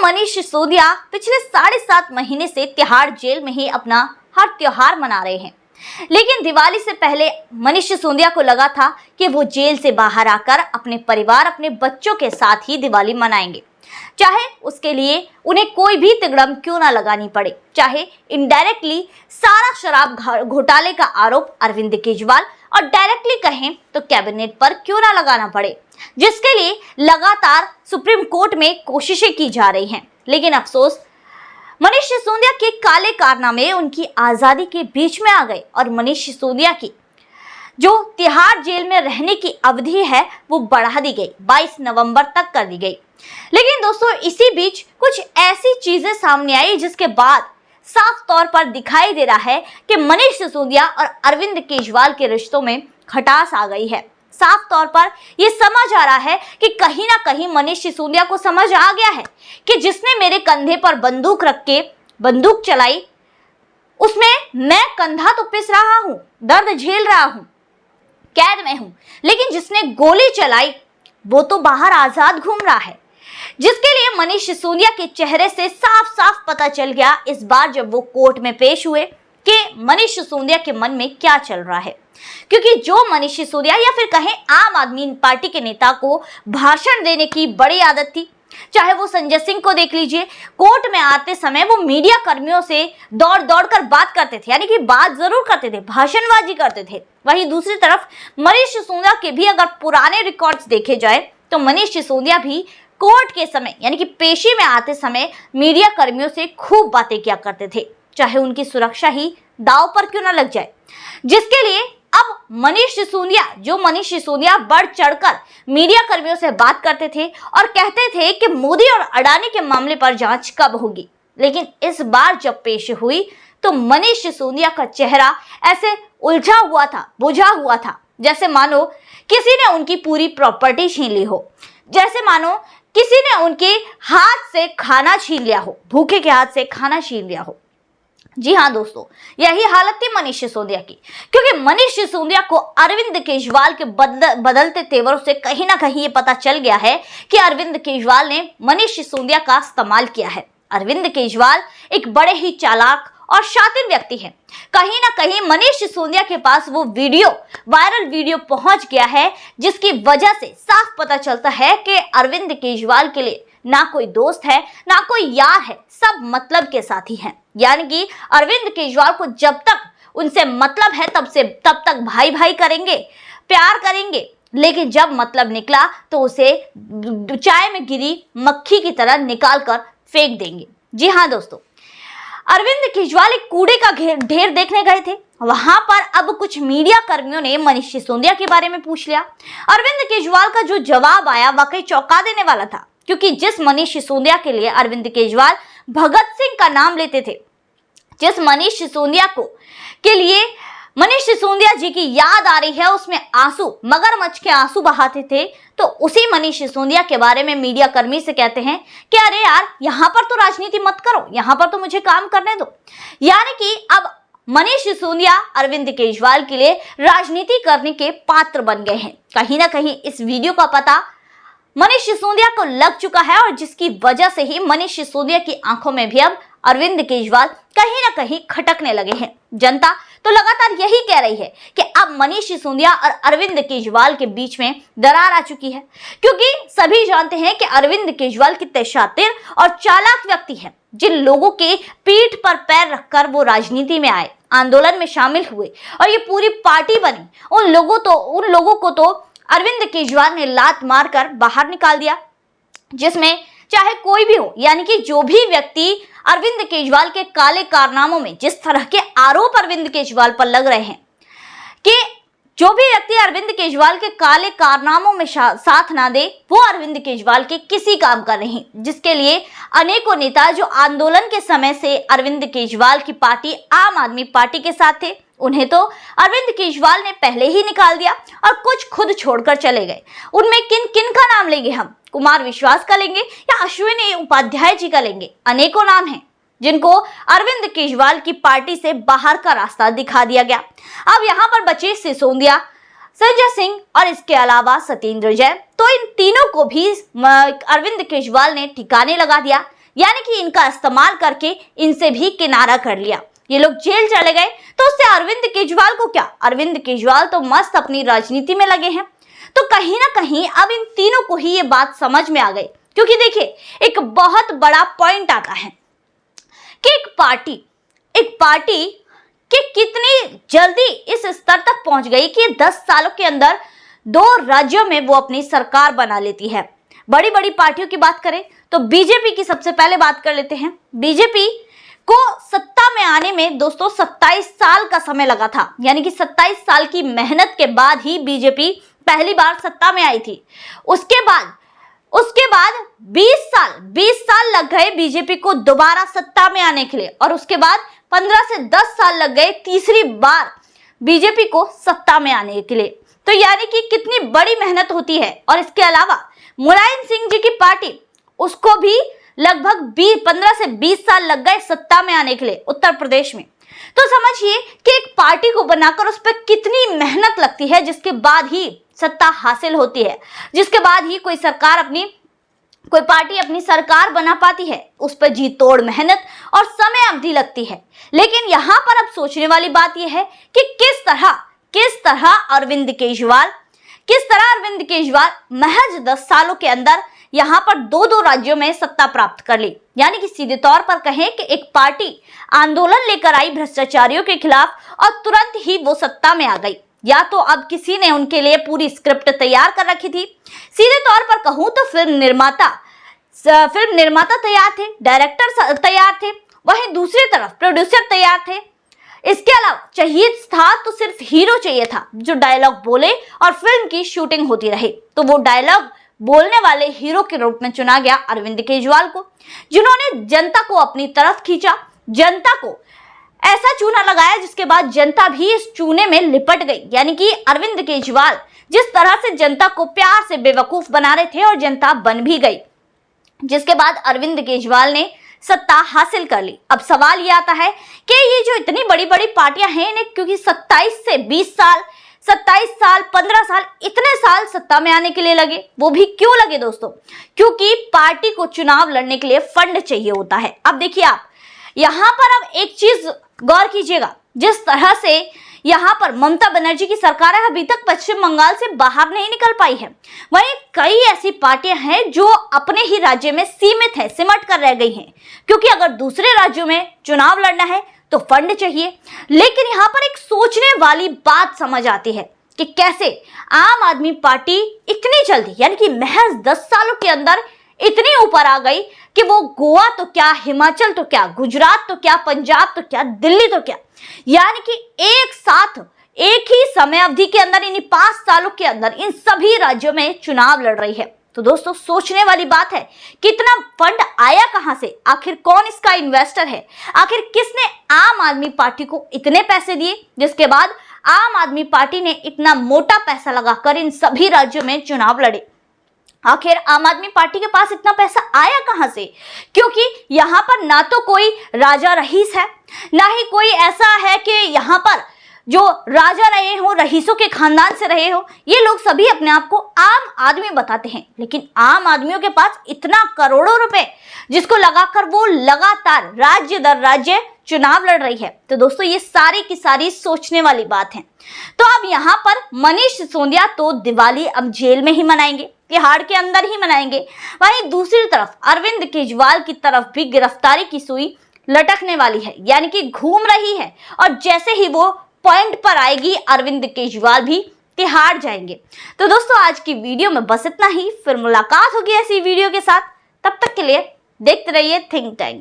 मनीष सिसोदिया पिछले 7.5 महीने से तिहाड़ जेल में ही अपना हर त्योहार मना रहे हैं। लेकिन दिवाली से पहले मनीष सिसोदिया को लगा था कि वो जेल से बाहर आकर अपने परिवार, अपने बच्चों के साथ ही दिवाली मनाएंगे, चाहे उसके लिए उन्हें कोई भी तिगड़म क्यों ना लगानी पड़े, चाहे इनडायरेक्टली सारा शराब घोटाले का आरोप अरविंद केजरीवाल और डायरेक्टली कहें तो कैबिनेट पर क्यों ना लगाना पड़े, जिसके लिए लगातार सुप्रीम कोर्ट में कोशिशें की जा रही हैं। लेकिन अफसोस, मनीष सिसोदिया के काले कारनामे उनकी आजादी के बीच में आ गए और मनीष सिसोदिया की जो तिहाड़ जेल में रहने की अवधि है वो बढ़ा दी गई, 22 नवंबर तक कर दी गई। लेकिन दोस्तों, इसी बीच कुछ ऐसी चीजें सामने आई जिसके बाद साफ तौर पर दिखाई दे रहा है कि मनीष सिसोदिया और अरविंद केजरीवाल के रिश्तों में खटास आ गई है। साफ तौर पर यह समझ आ रहा है कि कहीं ना कहीं मनीष सिसोदिया को समझ आ गया है कि जिसने मेरे कंधे पर बंदूक रख के बंदूक चलाई, उसमें मैं कंधा तो पिस रहा हूं, दर्द झेल रहा हूं, कैद में हूं, लेकिन जिसने गोली चलाई वो तो बाहर आजाद घूम रहा है। जिसके लिए मनीष सिसोदिया के चेहरे से साफ साफ पता चल गया इस बार जब वो कोर्ट में पेश हुए कि मनीष सिसोदिया के मन में क्या चल रहा है। क्योंकि जो मनीष सिसोदिया या फिर कहें आम आदमी पार्टी के नेता को भाषण देने की बड़ी आदत थी, चाहे वो संजय सिंह को देख लीजिए, कोर्ट में आते समय वो मीडिया कर्मियों से दौड़ दौड़ कर बात करते थे, यानी कि बात जरूर करते थे, भाषणबाजी करते थे। वहीं दूसरी तरफ मनीष सिसोदिया के भी अगर पुराने रिकॉर्ड्स देखे जाए तो मनीष सिसोदिया भी कोर्ट के समय यानी कि पेशी में आते समय मीडिया कर्मियों से खूब बातें किया करते थे, चाहे उनकी सुरक्षा ही दांव पर क्यों न लग जाए। जिसके लिए अब मनीष सिसोदिया बढ़ चढ़कर मीडिया कर्मियों से बात करते थे और कहते थे कि मोदी और अडानी के मामले पर जांच कब होगी। लेकिन इस बार जब पेश हुई तो मनीष सिसोदिया का चेहरा ऐसे उलझा हुआ था, बुझा हुआ था, जैसे मानो किसी ने उनकी पूरी प्रॉपर्टी छीन ली हो, जैसे मानो किसी ने उनके हाथ से खाना छीन लिया हो, भूखे के हाथ से खाना छीन लिया हो। जी हाँ दोस्तों, यही हालत थी मनीष सिसोदिया की, क्योंकि मनीष सिसोदिया को अरविंद केजरीवाल के बदलते तेवरों से कहीं ना कहीं ये पता चल गया है कि अरविंद केजरीवाल ने मनीष सिसोदिया का इस्तेमाल किया है। अरविंद केजरीवाल एक बड़े ही चालाक और शातिर व्यक्ति है। कहीं ना कहीं मनीष सिसोदिया के पास वो वायरल वीडियो पहुंच गया है, जिसकी वजह से साफ पता चलता है कि अरविंद केजरीवाल के लिए ना कोई दोस्त है, ना कोई यार है, सब मतलब के साथी हैं। यानी कि अरविंद केजरीवाल को जब तक उनसे मतलब है तब तक भाई भाई करेंगे, प्यार करेंगे, लेकिन जब मतलब निकला तो उसे चाय में गिरी मक्खी की तरह निकाल कर फेंक देंगे। जी हाँ दोस्तों, अरविंद केजरीवाल एक कूड़े का ढेर देखने गए थे। वहां पर अब कुछ मीडिया कर्मियों ने मनीष सिसोदिया के बारे में पूछ लिया। अरविंद केजरीवाल का जो जवाब आया वाकई चौंका देने वाला था, क्योंकि जिस मनीष सिसोदिया के लिए अरविंद केजरीवाल भगत सिंह का नाम लेते थे, जिस मनीष सिसोदिया के लिए मनीष सिसोदिया जी की याद आ रही है, उसमें आंसू, मगरमच्छ के आंसू बहाते थे, तो उसी मनीष सिसोदिया के बारे में मीडिया कर्मी से कहते हैं कि अरे यार, यहां पर तो राजनीति मत करो, यहां पर तो मुझे काम करने दो। यानी कि अब मनीष सिसोदिया अरविंद केजरीवाल के लिए राजनीति करने के पात्र बन गए हैं। कहीं ना कहीं इस वीडियो का पता मनीष सिसोदिया को लग चुका है और जिसकी वजह से ही मनीष सिसोदिया की आंखों में भी अब अरविंद केजरीवाल कहीं ना कहीं खटकने लगे हैं। जनता तो लगातार यही कह रही है कि अब मनीष सिसोदिया और अरविंद केजरीवाल के बीच में दरार आ चुकी है, क्योंकि सभी जानते हैं कि अरविंद केजरीवाल कितने शातिर और चालाक व्यक्ति हैं, जिन लोगों के पीठ पर पैर रखकर वो राजनीति में आए, आंदोलन में शामिल हुए और ये पूरी पार्टी बनी। उन लोगों को तो अरविंद केजरीवाल ने लात मारकर बाहर निकाल दिया, जिसमें चाहे कोई भी हो, यानी कि जो भी व्यक्ति अरविंद केजरीवाल के काले कारनामों में, जिस तरह के आरोप अरविंद केजरीवाल पर लग रहे हैं कि जो भी व्यक्ति अरविंद केजरीवाल के काले कारनामों में साथ ना दे, वो अरविंद केजरीवाल के किसी काम का नहीं। जिसके लिए अनेकों नेता जो आंदोलन के समय से अरविंद केजरीवाल की पार्टी आम आदमी पार्टी के साथ थे, उन्हें तो अरविंद केजरीवाल ने पहले ही निकाल दिया और कुछ खुद छोड़कर चले गए। उनमें किन किन का नाम लेंगे हम? कुमार विश्वास का लेंगे या अश्विनी उपाध्याय जी का लेंगे? अनेकों नाम हैं जिनको अरविंद केजरीवाल की पार्टी से बाहर का रास्ता दिखा दिया गया। अब यहाँ पर बचे सिसोदिया, संजय सिंह और इसके अलावा सत्येंद्र जैन, तो इन तीनों को भी अरविंद केजरीवाल ने ठिकाने लगा दिया यानी कि इनका इस्तेमाल करके इनसे भी किनारा कर लिया। ये लोग जेल चले गए तो उससे अरविंद केजरीवाल को क्या, अरविंद केजरीवाल तो मस्त अपनी राजनीति में लगे हैं। तो कहीं ना कहीं अब इन तीनों को ही ये बात समझ में आ गई, क्योंकि देखिए एक बहुत बड़ा पॉइंट आता है कि एक पार्टी कि कितनी जल्दी इस स्तर तक पहुंच गई कि 10 सालों के अंदर 2 राज्यों में वो अपनी सरकार बना लेती है। बड़ी बड़ी पार्टियों की बात करें तो बीजेपी की सबसे पहले बात कर लेते हैं। बीजेपी को सत्ता में आने में दोस्तों 27 साल का समय लगा था, यानी कि 27 साल की मेहनत के बाद ही बीजेपी पहली बार सत्ता में आई थी। उसके बाद 20 साल लग गए बीजेपी को दोबारा सत्ता में आने के लिए, और उसके बाद 15 से 10 साल लग गए तीसरी बार बीजेपी को सत्ता में आने के लिए। तो यानी कि कितनी बड़ी मेहनत होती है। और इसके अलावा मुलायम सिंह जी की पार्टी, उसको भी लगभग 15 से 20 साल लग गए सत्ता में आने के लिए उत्तर प्रदेश में। तो समझिए कि एक पार्टी को बनाकर उस पर कितनी मेहनत लगती है, जिसके बाद ही सत्ता हासिल होती है, जिसके बाद ही कोई पार्टी अपनी सरकार बना पाती है। उस पर जी तोड़ मेहनत और समय अवधि लगती है। लेकिन यहाँ पर अब सोचने वाली बात यह है कि किस तरह अरविंद केजरीवाल महज 10 सालों के अंदर यहाँ पर 2 राज्यों में सत्ता प्राप्त कर ली। यानी कि सीधे तौर पर कहें कि एक पार्टी आंदोलन लेकर आई भ्रष्टाचारियों के खिलाफ और तुरंत ही वो सत्ता में आ गई। या तो अब किसी ने उनके लिए पूरी स्क्रिप्ट तैयार कर रखी थी। सीधे तौर पर कहूं तो फिल्म निर्माता तैयार थे, डायरेक्टर तैयार थे, वहीं दूसरी तरफ प्रोड्यूसर तैयार थे। इसके अलावा चाहिए था तो सिर्फ हीरो चाहिए था जो डायलॉग बोले और फिल्म की शूटिंग होती रहे। तो वो डायलॉग बोलने वाले हीरो के रूप में चुना गया अरविंद केजरीवाल को, जिन्होंने जनता को अपनी तरफ खींचा, जनता को ऐसा चूना लगाया जिसके बाद जनता भी इस चूने में लिपट गई। यानी कि अरविंद केजरीवाल जिस तरह से जनता को प्यार से बेवकूफ बना रहे थे और जनता बन भी गई, जिसके बाद अरविंद केजरीवाल ने सत्ता हासिल कर ली। अब सवाल ये आता है कि ये जो इतनी बड़ी बड़ी पार्टियां हैं इन्हें क्योंकि 27 से 20 साल, 27 साल, 15 साल, इतने साल सत्ता में आने के लिए लगे। वो भी क्यों लगे दोस्तों? क्योंकि पार्टी को चुनाव लड़ने के लिए फंड चाहिए होता है। अब देखिए आप यहाँ पर अब एक चीज गौर कीजिएगा, जिस तरह से यहाँ पर ममता बनर्जी की सरकार है अभी तक पश्चिम बंगाल से बाहर नहीं निकल पाई है, वहीं कई ऐसी पार्टियां हैं जो अपने ही राज्य में सीमित है, सिमट कर रह गई हैं, क्योंकि अगर दूसरे राज्यों में चुनाव लड़ना है तो फंड चाहिए। लेकिन यहाँ पर एक सोचने वाली बात समझ आती है कि कैसे आम आदमी पार्टी इतनी जल्दी, यानी कि महज 10 सालों के अंदर इतनी ऊपर आ गई कि वो गोवा तो क्या, हिमाचल तो क्या, गुजरात तो क्या, पंजाब तो क्या, दिल्ली तो क्या, यानी कि एक साथ एक ही समय अवधि के अंदर, इन 5 सालों के अंदर इन सभी राज्यों में चुनाव लड़ रही है। तो दोस्तों सोचने वाली बात है, कितना फंड आया कहां से, आखिर कौन इसका इन्वेस्टर है, आखिर किसने आम आदमी पार्टी को इतने पैसे दिए, जिसके बाद आम आदमी पार्टी ने इतना मोटा पैसा लगाकर इन सभी राज्यों में चुनाव लड़े। आखिर आम आदमी पार्टी के पास इतना पैसा आया कहां से? क्योंकि यहाँ पर ना तो कोई राजा रईस है, ना ही कोई ऐसा है कि यहाँ पर जो राजा रहे हो, रईसों के खानदान से रहे हो। ये लोग सभी अपने आप को आम आदमी बताते हैं, लेकिन आम आदमियों के पास इतना करोड़ों रुपए जिसको लगाकर वो लगातार राज्य दर राज्य चुनाव लड़ रही है। तो दोस्तों ये सारी की सारी सोचने वाली बात है। तो अब यहाँ पर मनीष सिसोदिया तो दिवाली अब जेल में ही मनाएंगे, तिहाड़ के अंदर ही मनाएंगे। वहीं दूसरी तरफ अरविंद केजरीवाल की तरफ भी गिरफ्तारी की सुई लटकने वाली है, यानी कि घूम रही है, और जैसे ही वो पॉइंट पर आएगी अरविंद केजरीवाल भी तिहाड़ जाएंगे। तो दोस्तों आज की वीडियो में बस इतना ही, फिर मुलाकात होगी ऐसी वीडियो के साथ। तब तक के लिए देखते रहिए थिंक टैंक।